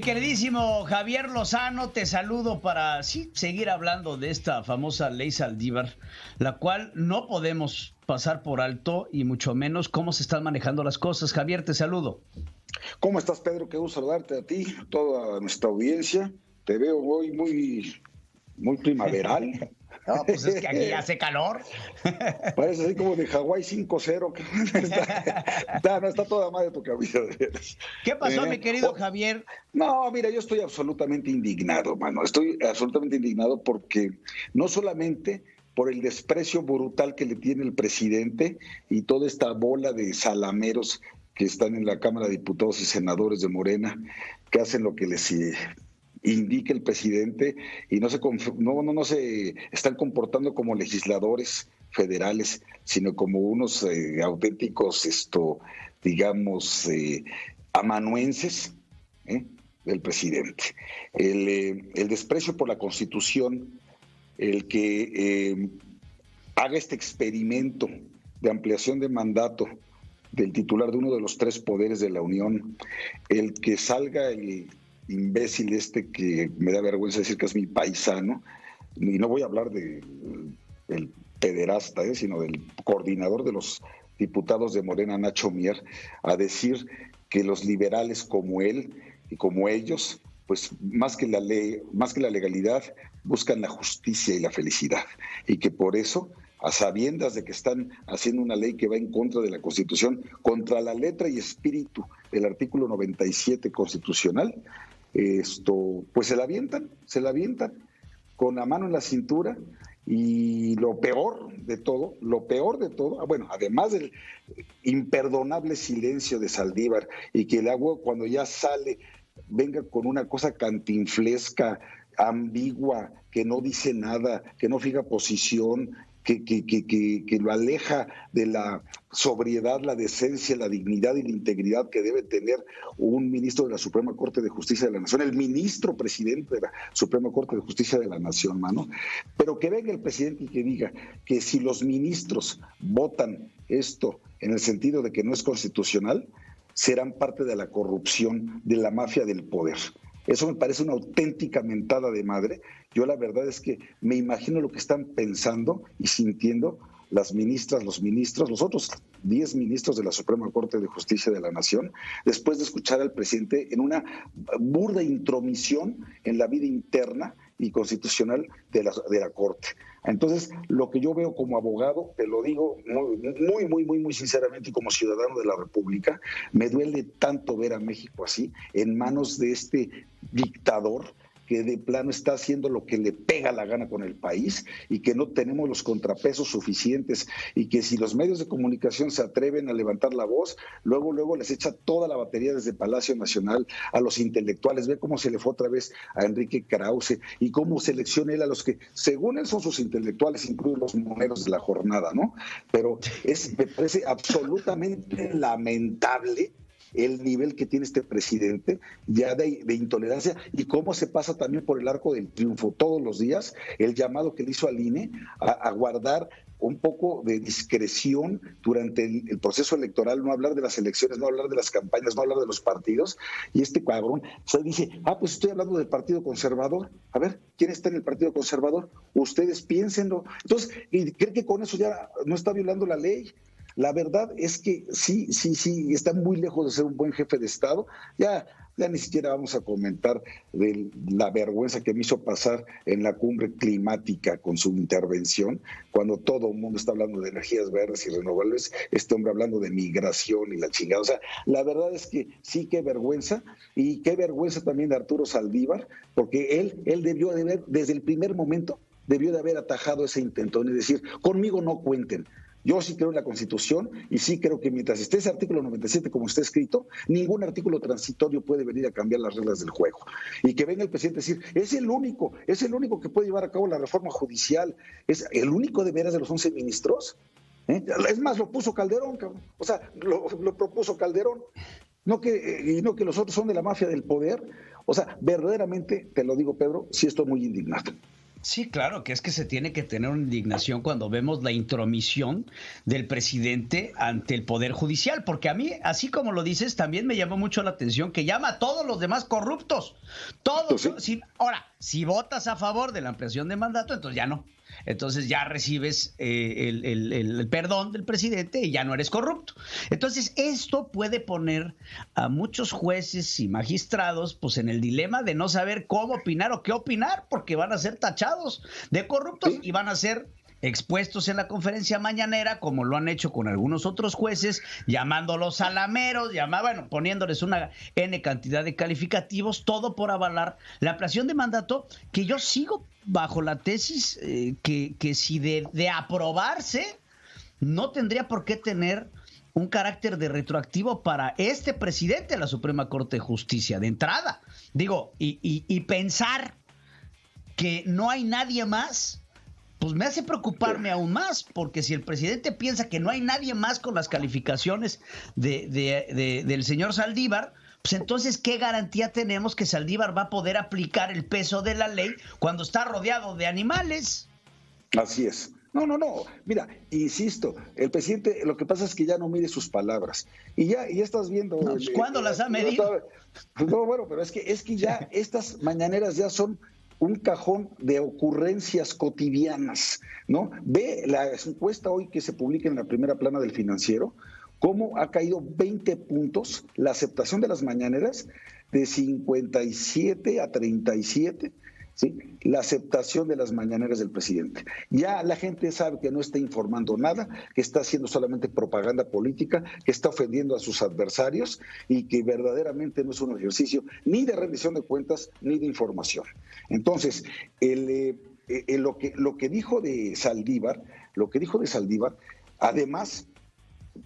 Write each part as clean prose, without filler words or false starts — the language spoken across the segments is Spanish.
Queridísimo Javier Lozano, te saludo para seguir hablando de esta famosa ley Saldívar, la cual no podemos pasar por alto y mucho menos cómo se están manejando las cosas. Javier, te saludo. ¿Cómo estás, Pedro? Qué gusto saludarte a ti, a toda nuestra audiencia. Te veo hoy muy primaveral. No, pues es que aquí hace calor. Parece así como de Hawái 5-0. Está toda madre tu cabeza. ¿Qué pasó, mi querido Javier? No, mira, yo estoy absolutamente indignado, mano. Estoy absolutamente indignado porque no solamente por el desprecio brutal que le tiene el presidente y toda esta bola de salameros que están en la Cámara de Diputados y Senadores de Morena, que hacen lo que les indica el presidente y no se están comportando como legisladores federales, sino como unos auténticos, digamos, amanuenses del presidente. El desprecio por la Constitución, el que haga este experimento de ampliación de mandato del titular de uno de los tres poderes de la Unión, el que salga el imbécil que me da vergüenza decir que es mi paisano, y no voy a hablar del pederasta, sino del coordinador de los diputados de Morena, Nacho Mier, a decir que los liberales como él y como ellos, pues más que la ley, más que la legalidad, buscan la justicia y la felicidad, y que por eso, a sabiendas de que están haciendo una ley que va en contra de la Constitución, contra la letra y espíritu del artículo 97 constitucional, pues se la avientan con la mano en la cintura. Y lo peor de todo, bueno, además del imperdonable silencio de Saldívar y que el agua cuando ya sale venga con una cosa cantinflesca, ambigua, que no dice nada, que no fija posición, que lo aleja de la sobriedad, la decencia, la dignidad y la integridad que debe tener un ministro de la Suprema Corte de Justicia de la Nación, el ministro presidente de la Suprema Corte de Justicia de la Nación, mano. Pero que venga el presidente y que diga que si los ministros votan esto en el sentido de que no es constitucional, serán parte de la corrupción, de la mafia del poder. Eso me parece una auténtica mentada de madre. Yo la verdad es que me imagino lo que están pensando y sintiendo las ministras, los ministros, los otros 10 ministros de la Suprema Corte de Justicia de la Nación, después de escuchar al presidente en una burda intromisión en la vida interna y constitucional de la Corte. Entonces, lo que yo veo como abogado, te lo digo muy sinceramente y como ciudadano de la República, me duele tanto ver a México así, en manos de este dictador que de plano está haciendo lo que le pega la gana con el país y que no tenemos los contrapesos suficientes y que si los medios de comunicación se atreven a levantar la voz, luego les echa toda la batería desde Palacio Nacional a los intelectuales. Ve cómo se le fue otra vez a Enrique Krause y cómo selecciona él a los que, según él, son sus intelectuales, incluso los moneros de la jornada, ¿no? Pero me parece absolutamente lamentable el nivel que tiene este presidente ya de intolerancia y cómo se pasa también por el arco del triunfo todos los días, el llamado que le hizo al INE a guardar un poco de discreción durante el proceso electoral, no hablar de las elecciones, no hablar de las campañas, no hablar de los partidos, y este cabrón dice, pues estoy hablando del Partido Conservador. A ver, ¿quién está en el Partido Conservador? Ustedes piénsenlo. Entonces, ¿y creen que con eso ya no está violando la ley? La verdad es que sí, está muy lejos de ser un buen jefe de Estado. Ya ni siquiera vamos a comentar de la vergüenza que me hizo pasar en la cumbre climática con su intervención, cuando todo el mundo está hablando de energías verdes y renovables, este hombre hablando de migración y la chingada. O sea, la verdad es que sí, qué vergüenza, y qué vergüenza también de Arturo Saldívar, porque él debió de haber, desde el primer momento, debió de haber atajado ese intentón y decir, conmigo no cuenten. Yo sí creo en la Constitución y sí creo que mientras esté ese artículo 97 como está escrito, ningún artículo transitorio puede venir a cambiar las reglas del juego. Y que venga el presidente a decir, es el único que puede llevar a cabo la reforma judicial, es el único de veras de los 11 ministros. Es más, lo puso Calderón, cabrón. O sea, lo propuso Calderón. No que los otros son de la mafia del poder. O sea, verdaderamente, te lo digo, Pedro, sí estoy muy indignado. Sí, claro, que es que se tiene que tener una indignación cuando vemos la intromisión del presidente ante el Poder Judicial, porque a mí, así como lo dices, también me llamó mucho la atención que llama a todos los demás corruptos. Todos. Sí. Ahora, si votas a favor de la ampliación de mandato, entonces ya no. Entonces ya recibes el perdón del presidente y ya no eres corrupto. Entonces esto puede poner a muchos jueces y magistrados pues en el dilema de no saber cómo opinar o qué opinar, porque van a ser tachados de corruptos y van a ser expuestos en la conferencia mañanera, como lo han hecho con algunos otros jueces, llamándolos salameros, poniéndoles una N cantidad de calificativos, todo por avalar la ampliación de mandato, que yo sigo bajo la tesis que si de aprobarse, no tendría por qué tener un carácter de retroactivo para este presidente de la Suprema Corte de Justicia, de entrada. Digo, y pensar que no hay nadie más, pues me hace preocuparme aún más, porque si el presidente piensa que no hay nadie más con las calificaciones del señor Saldívar, pues entonces, ¿qué garantía tenemos que Saldívar va a poder aplicar el peso de la ley cuando está rodeado de animales? Así es. No. Mira, insisto, el presidente, lo que pasa es que ya no mide sus palabras. Y ya estás viendo. No, pues, ¿cuándo las ha medido? No, bueno, pero es que ya estas mañaneras ya son un cajón de ocurrencias cotidianas, ¿no? Ve la encuesta hoy que se publica en la primera plana del Financiero, cómo ha caído 20 puntos la aceptación de las mañaneras, de 57 a 37, ¿sí? La aceptación de las mañaneras del presidente. Ya la gente sabe que no está informando nada, que está haciendo solamente propaganda política, que está ofendiendo a sus adversarios y que verdaderamente no es un ejercicio ni de rendición de cuentas ni de información. Entonces, lo que dijo de Saldívar, además,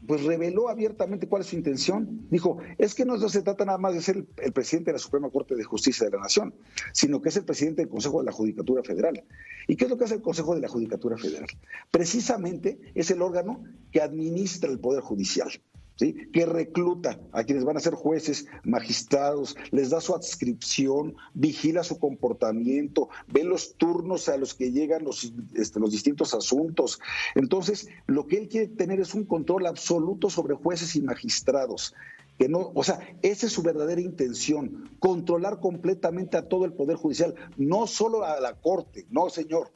pues reveló abiertamente cuál es su intención. Dijo, es que no se trata nada más de ser el presidente de la Suprema Corte de Justicia de la Nación, sino que es el presidente del Consejo de la Judicatura Federal. ¿Y qué es lo que hace el Consejo de la Judicatura Federal? Precisamente es el órgano que administra el Poder Judicial, ¿sí? Que recluta a quienes van a ser jueces, magistrados, les da su adscripción, vigila su comportamiento, ve los turnos a los que llegan los distintos asuntos. Entonces, lo que él quiere tener es un control absoluto sobre jueces y magistrados. Que no, o sea, esa es su verdadera intención, controlar completamente a todo el Poder Judicial, no solo a la Corte, no, señor.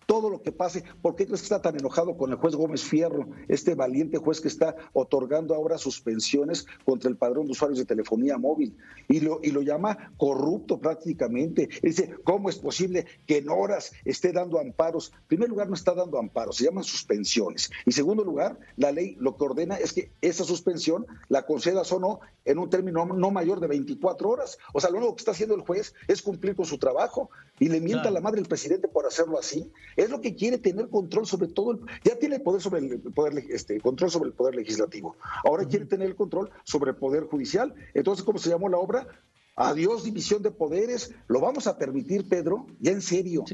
Todo lo que pase. ¿Por qué crees que está tan enojado con el juez Gómez Fierro, este valiente juez que está otorgando ahora suspensiones contra el padrón de usuarios de telefonía móvil? Y lo llama corrupto prácticamente. Dice, ¿cómo es posible que en horas esté dando amparos? En primer lugar, no está dando amparos, se llaman suspensiones. Y en segundo lugar, la ley lo que ordena es que esa suspensión la concedas o no en un término no mayor de 24 horas. O sea, lo único que está haciendo el juez es cumplir con su trabajo y le mienta a la madre del presidente por hacerlo así. Es lo que quiere tener control sobre todo, ya tiene poder sobre control sobre el poder legislativo. Ahora quiere tener el control sobre el poder judicial. Entonces, ¿cómo se llamó la obra? Adiós división de poderes. ¿Lo vamos a permitir, Pedro? Ya en serio.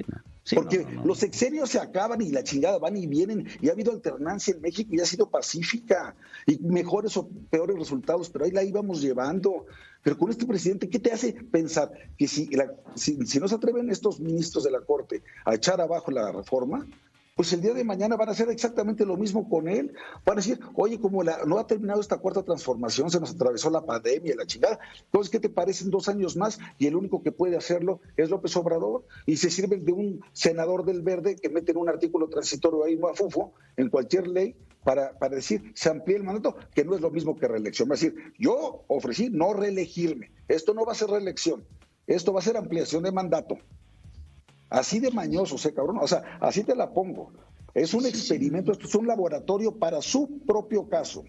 Sí, porque los sexenios se acaban y la chingada van y vienen, y ha habido alternancia en México y ha sido pacífica, y mejores o peores resultados, pero ahí la íbamos llevando. Pero con este presidente, ¿qué te hace pensar que si no se atreven estos ministros de la Corte a echar abajo la reforma, pues el día de mañana van a hacer exactamente lo mismo con él? Van a decir, oye, como no ha terminado esta cuarta transformación, se nos atravesó la pandemia, la chingada, entonces, ¿qué te parecen 2 años más? Y el único que puede hacerlo es López Obrador, y se sirven de un senador del Verde que meten un artículo transitorio ahí, mafufo, en cualquier ley, para decir, se amplía el mandato, que no es lo mismo que reelección. Va a decir, yo ofrecí no reelegirme, esto no va a ser reelección, esto va a ser ampliación de mandato. Así de mañoso, cabrón. O sea, así te la pongo. Es un experimento, esto es un laboratorio para su propio caso.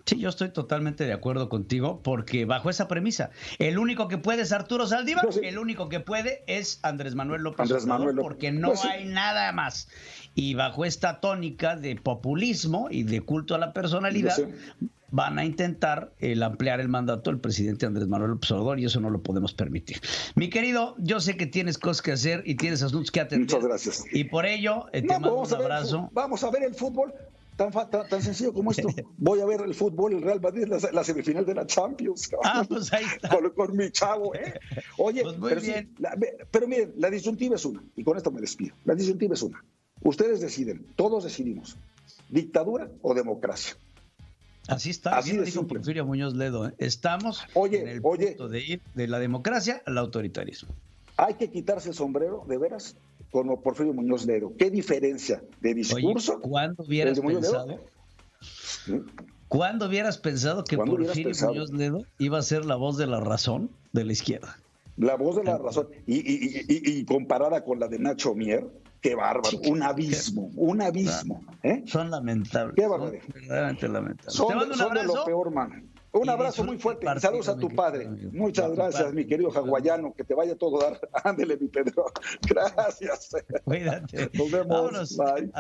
Sí, yo estoy totalmente de acuerdo contigo, porque bajo esa premisa, el único que puede es Arturo Saldívar, sí. El único que puede es Andrés Manuel López Obrador, porque no hay nada más. Y bajo esta tónica de populismo y de culto a la personalidad, van a intentar ampliar el mandato del presidente Andrés Manuel López Obrador, y eso no lo podemos permitir. Mi querido, yo sé que tienes cosas que hacer y tienes asuntos que atender. Muchas gracias. Y por ello, te mando un abrazo. Vamos a ver el fútbol. Tan sencillo como esto. Voy a ver el fútbol, el Real Madrid, la semifinal de la Champions. Pues ahí está. Con mi chavo, ¿eh? Oye, pues muy pero, bien. Sí, pero miren, la disyuntiva es una, y con esto me despido. La disyuntiva es una. Ustedes deciden, todos decidimos, dictadura o democracia. Así está, así bien de dijo simple. Porfirio Muñoz Ledo, ¿eh? Estamos en el punto de ir de la democracia al autoritarismo. Hay que quitarse el sombrero, de veras, como Porfirio Muñoz Ledo. ¿Qué diferencia de discurso? Oye, ¿cuándo hubieras pensado que Porfirio Muñoz Ledo iba a ser la voz de la razón de la izquierda? La voz de la razón. Y comparada con la de Nacho Mier, qué bárbaro. Sí, un abismo. Son lamentables. Qué barbaridad. Verdaderamente lamentables. Son de lo peor, mano. Un abrazo muy fuerte. Saludos a tu padre. Muchas gracias, mi querido hawaiano. Que te vaya todo dar. Ándele, mi Pedro. Gracias. Cuídate. Nos vemos. Vámonos. Bye.